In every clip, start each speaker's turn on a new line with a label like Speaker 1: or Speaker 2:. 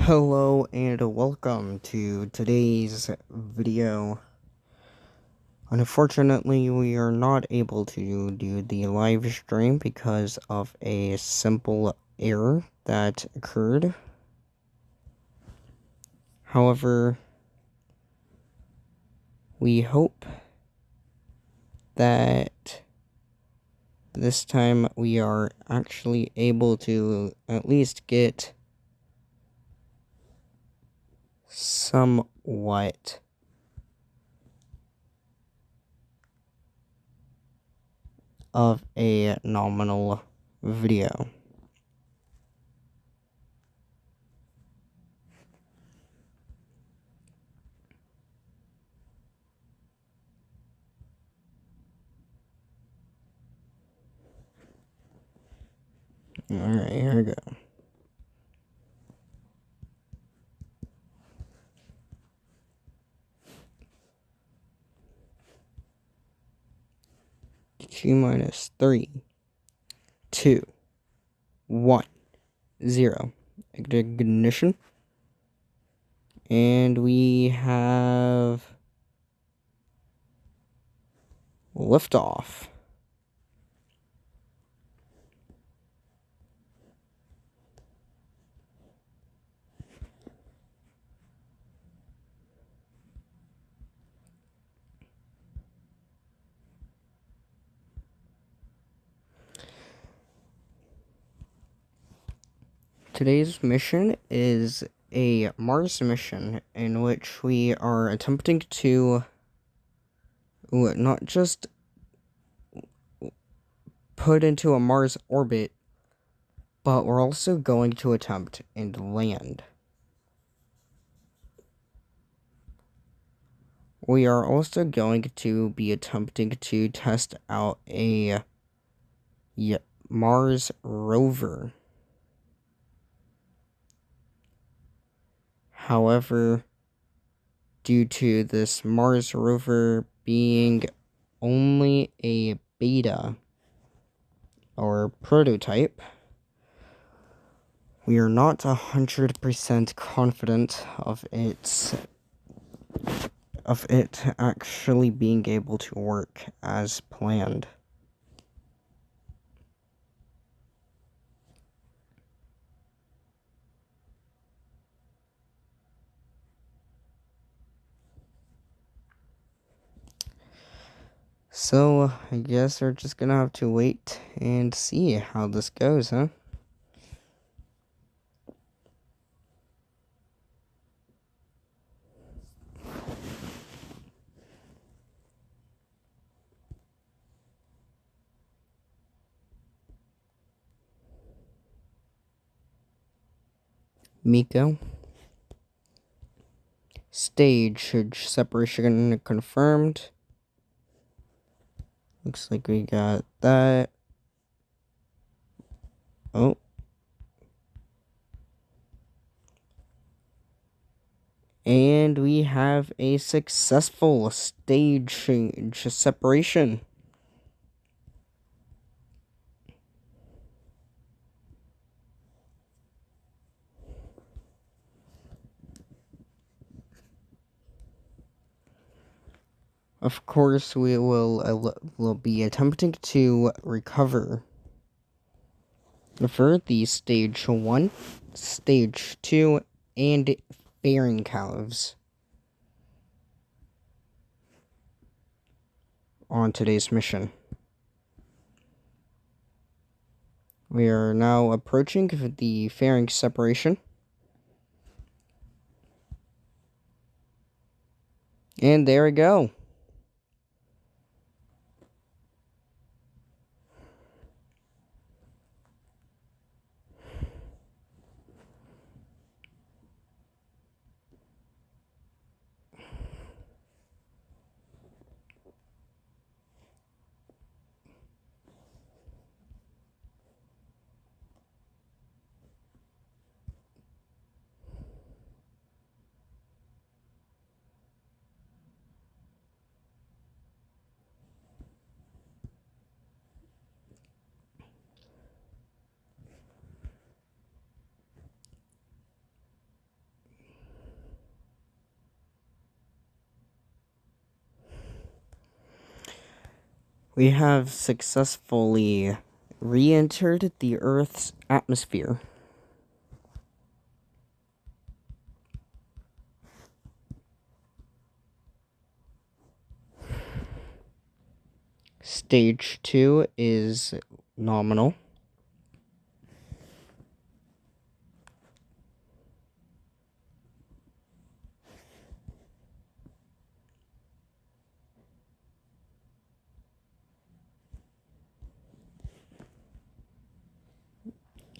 Speaker 1: Hello and welcome to today's video. Unfortunately, we are not able to do the live stream because of a simple error that occurred. However, we hope that this time we are actually able to at least get somewhat of a nominal video. Alright, here we go. T-minus 3, 2, 1, 0. Ignition. And we have liftoff. Today's mission is a Mars mission in which we are attempting to not just put into a Mars orbit, but we're also going to attempt and land. We are also going to be attempting to test out a Mars rover. However, due to this Mars rover being only a beta or prototype, we are not 100% confident of it actually being able to work as planned. So, I guess we're just gonna have to wait and see how this goes, huh? Miko. Stage separation confirmed. Looks like we got that. Oh. And we have a successful stage separation. Of course, we will be attempting to recover for the stage 1, stage 2, and fairing calves on today's mission. We are now approaching the fairing separation. And there we go. We have successfully re-entered the Earth's atmosphere. Stage 2 is nominal.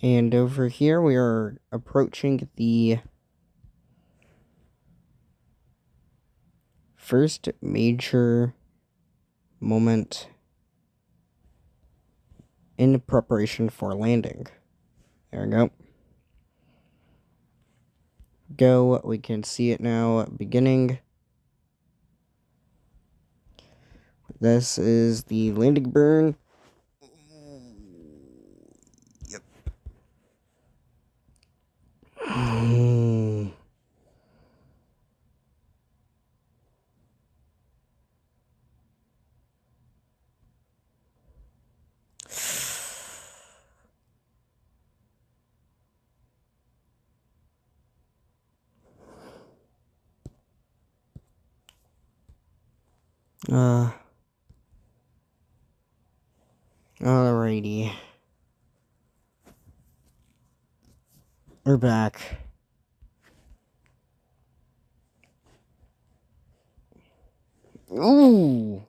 Speaker 1: And over here we are approaching the first major moment in preparation for landing. There we go. Go, we can see it now beginning. This is the landing burn. Yep. Alrighty. We're back. Ooh.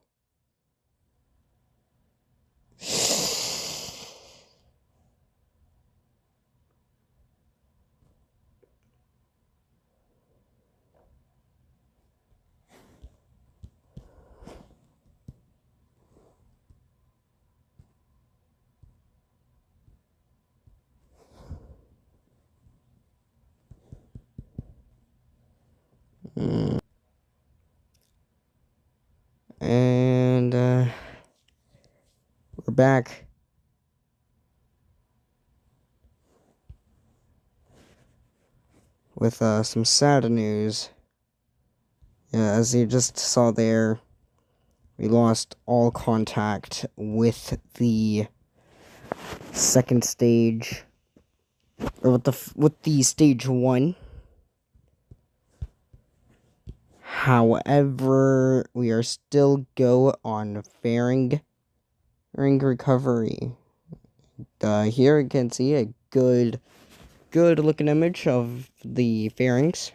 Speaker 1: And we're back. With some sad news. Yeah, as you just saw there, we lost all contact with the second stage, or with the stage 1. However, we are still go on fairing recovery. Here you can see a good looking image of the fairings.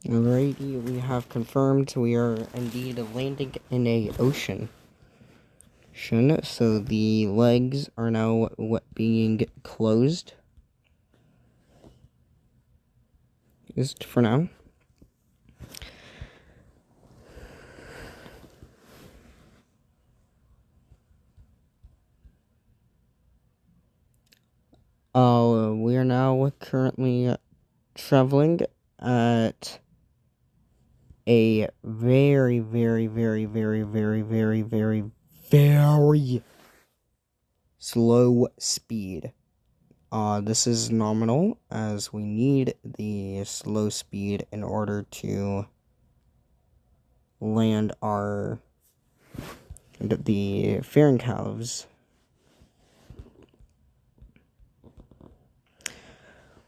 Speaker 1: Alrighty, we have confirmed we are indeed landing in a ocean. So the legs are now being closed. Just for now. We are now currently traveling at a very, very, very, very, very, very, very, very slow speed. This is nominal, as we need the slow speed in order to land the Frrc.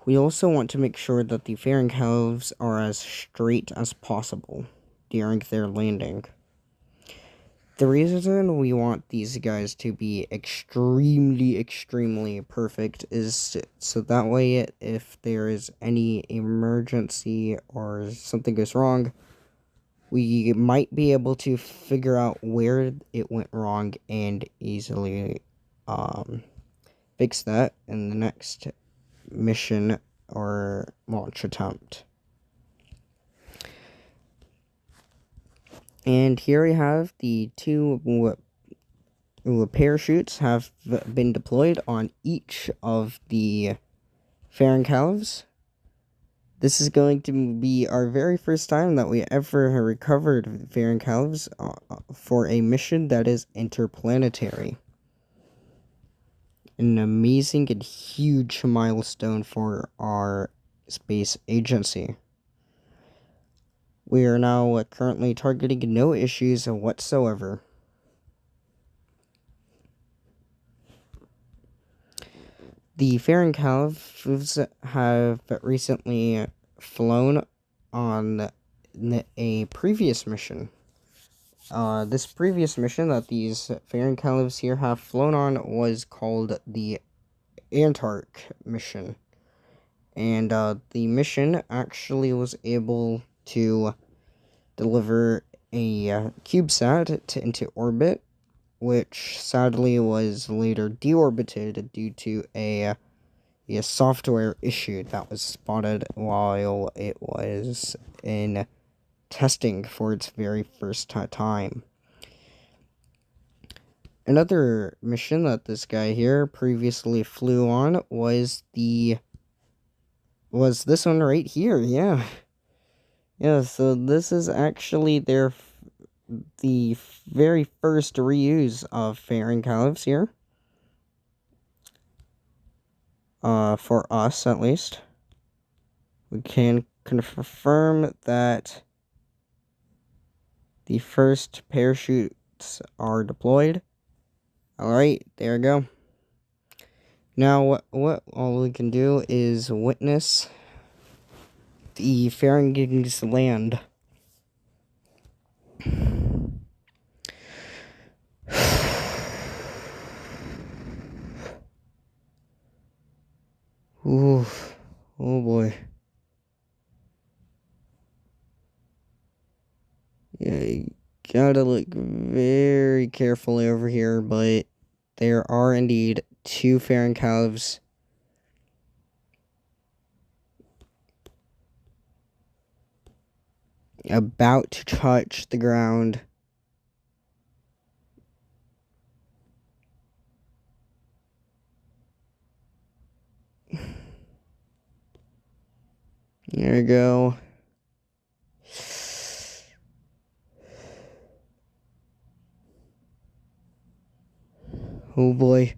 Speaker 1: We also want to make sure that the Frrc are as straight as possible during their landing. The reason we want these guys to be extremely, extremely perfect is so that way if there is any emergency or something goes wrong, we might be able to figure out where it went wrong and easily fix that in the next mission or launch attempt. And here we have the two parachutes have been deployed on each of the Frrc. This is going to be our very first time that we ever recovered Frrc for a mission that is interplanetary. An amazing and huge milestone for our space agency. We are now currently targeting no issues whatsoever. The Frrc have recently flown on a previous mission. This previous mission that these Frrc here have flown on was called the Antarctic mission. And the mission actually was able to deliver a CubeSat into orbit, which sadly was later deorbited due to a software issue that was spotted while it was in testing for its very first time. Another mission that this guy here previously flew on was this one right here, yeah. Yeah, so this is actually the very first reuse of Frrc here. For us, at least. We can confirm that the first parachutes are deployed. Alright, there we go. Now, what all we can do is witness the Frrc's land. Ooh, oh boy. Yeah, you gotta look very carefully over here, but there are indeed two Frrc about to touch the ground. There we go. Oh boy.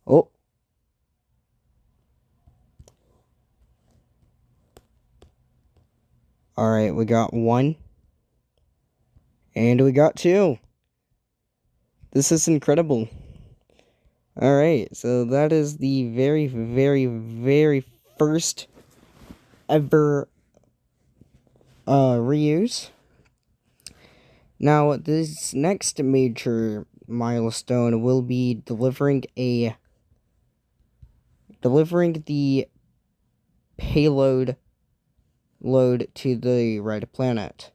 Speaker 1: Oh. Alright, we got one. And we got two. This is incredible. Alright, so that is the very, very, very first ever reuse. Now, this next major milestone will be delivering the payload to the red planet.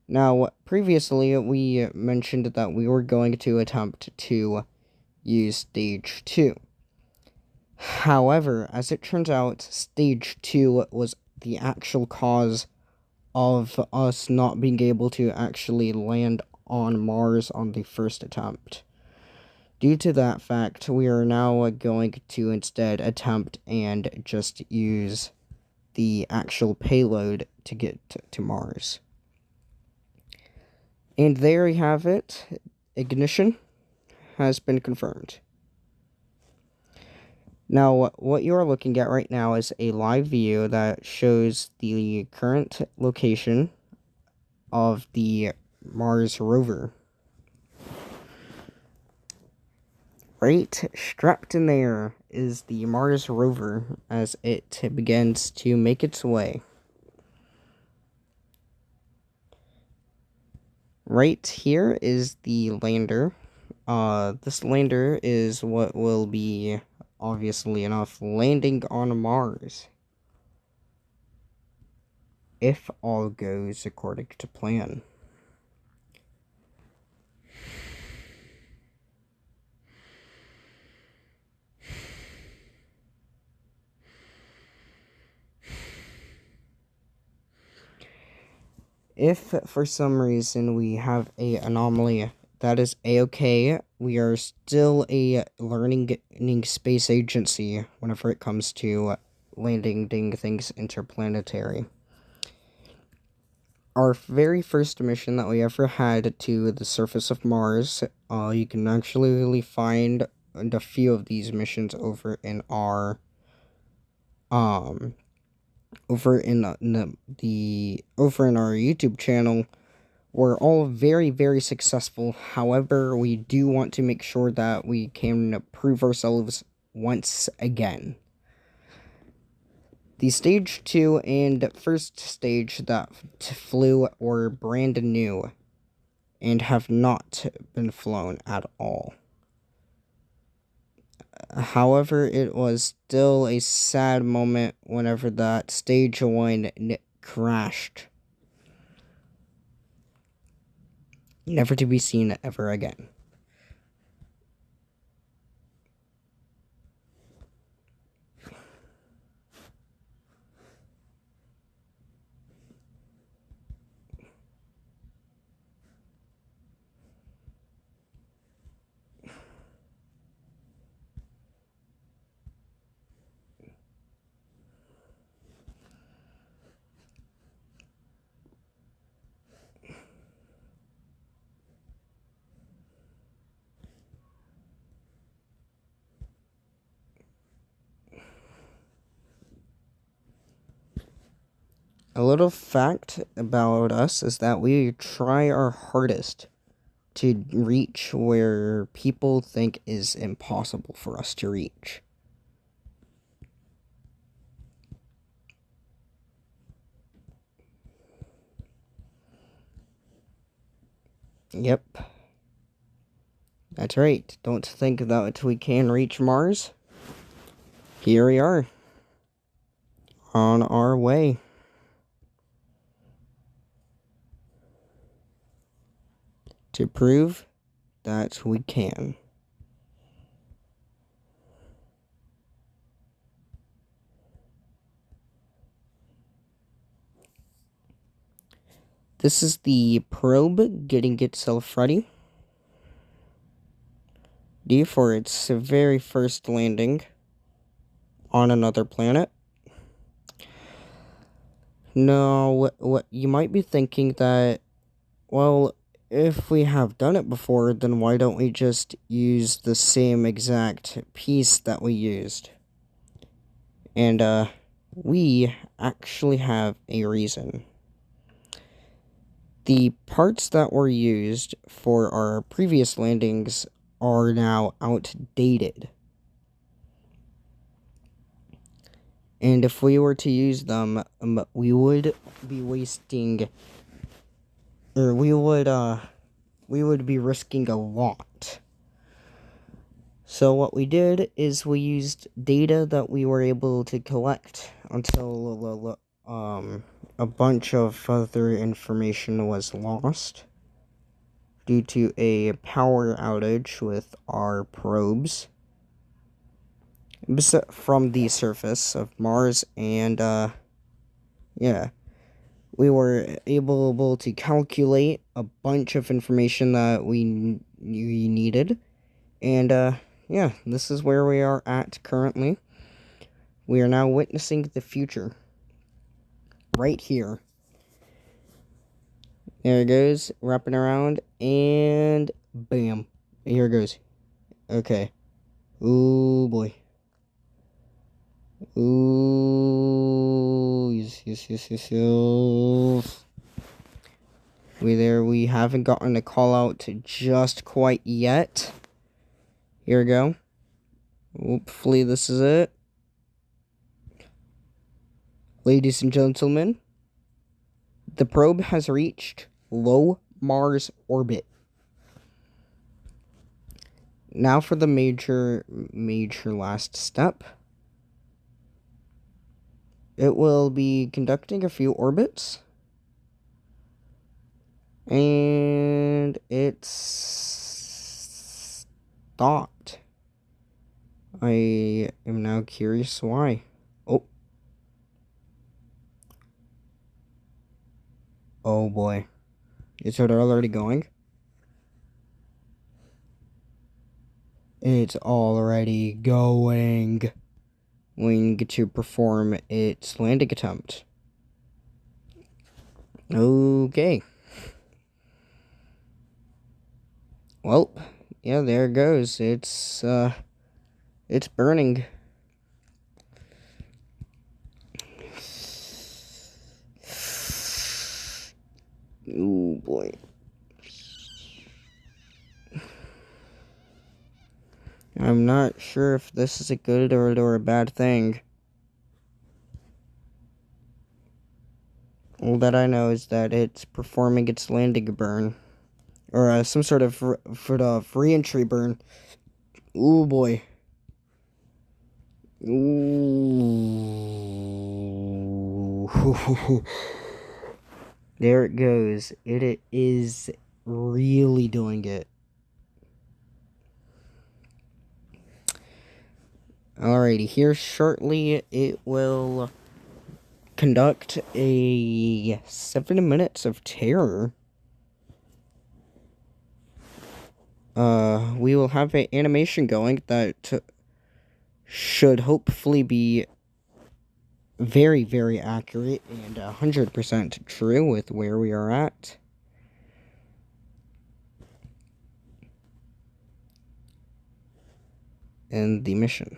Speaker 1: Now, previously we mentioned that we were going to attempt to use Stage 2. However, as it turns out, Stage 2 was the actual cause of us not being able to actually land on Mars on the first attempt, Due to that fact, we are now going to instead attempt and just use the actual payload to get to Mars. And there you have it. Ignition has been confirmed. Now, what you are looking at right now is a live view that shows the current location of the Mars rover. Right strapped in there is the Mars rover as it begins to make its way. Right here is the lander. This lander is what will be, obviously enough, landing on Mars, if all goes according to plan. If for some reason we have a anomaly, that is a-okay. We are still a learning space agency whenever it comes to landing things interplanetary. Our very first mission that we ever had to the surface of Mars, you can actually really find a few of these missions over in our over in our YouTube channel, were all very, very successful. However, we do want to make sure that we can prove ourselves once again. The Stage 2 and first stage that flew were brand new and have not been flown at all. However, it was still a sad moment whenever that Stage 1 crashed. Never to be seen ever again. A little fact about us is that we try our hardest to reach where people think is impossible for us to reach. Yep. That's right. Don't think that we can reach Mars. Here we are. On our way. To prove that we can. This is the probe getting itself ready for its very first landing on another planet. Now, what you might be thinking that, well, if we have done it before, then why don't we just use the same exact piece that we used? And, we actually have a reason. The parts that were used for our previous landings are now outdated. And if we were to use them, we would be wasting, or we would be risking a lot. So what we did is we used data that we were able to collect until a bunch of other information was lost due to a power outage with our probes from the surface of Mars, and yeah, we were able to calculate a bunch of information that we needed, And, yeah, this is where we are at currently. We are now witnessing the future. Right here. There it goes, wrapping around, and bam. Here it goes. Okay. Ooh, boy. Ooh, yes. We haven't gotten a call out just quite yet. Here we go. Hopefully this is it. Ladies and gentlemen, the probe has reached low Mars orbit. Now for the major last step. It will be conducting a few orbits. And it's stopped. I am now curious why. Oh boy. Is it already going? It's already going. Going to perform its landing attempt. Okay. Well, yeah, there it goes. It's burning. Oh boy. I'm not sure if this is a good or a bad thing. All that I know is that it's performing its landing burn. Or some sort of re-entry burn. Ooh boy. Ooh. There it goes. It is really doing it. Alrighty, here shortly it will conduct a 7 minutes of terror. We will have an animation going that should hopefully be very, very accurate and 100% true with where we are at. And the mission.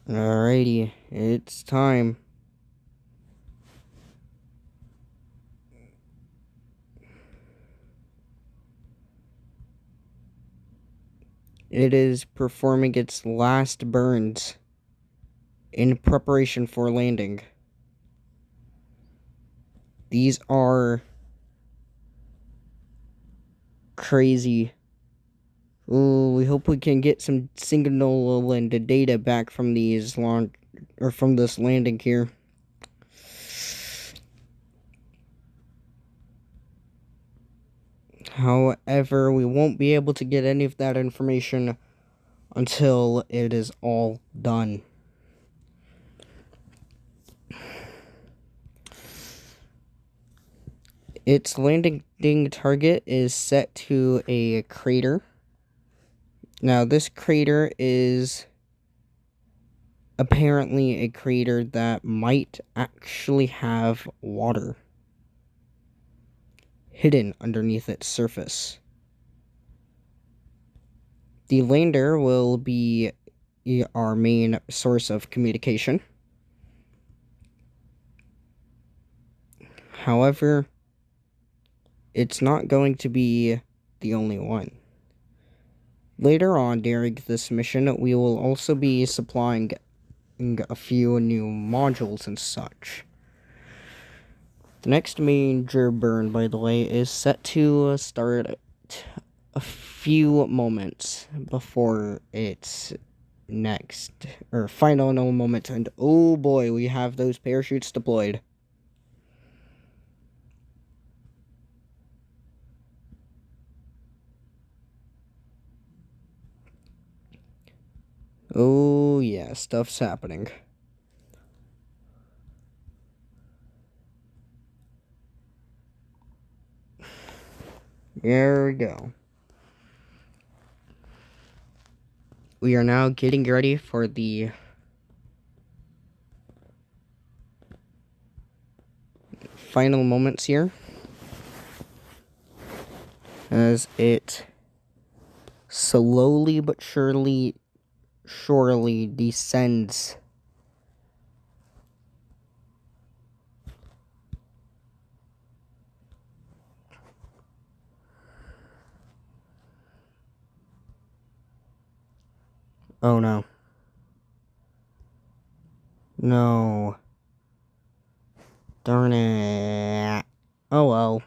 Speaker 1: Alrighty, it's time. It is performing its last burns in preparation for landing. These are crazy. Ooh, we hope we can get some signal and data back from these from this landing here. However, we won't be able to get any of that information until it is all done. Its landing target is set to a crater. Now, this crater is apparently a crater that might actually have water hidden underneath its surface. The lander will be our main source of communication. However, it's not going to be the only one. Later on during this mission, we will also be supplying a few new modules and such. The next major burn, by the way, is set to start a few moments before its next, or final no moment, and oh boy, we have those parachutes deployed. Oh yeah, stuff's happening. There we go. We are now getting ready for the final moments here, as it slowly but surely descends. Oh no. No. Darn it. Oh well.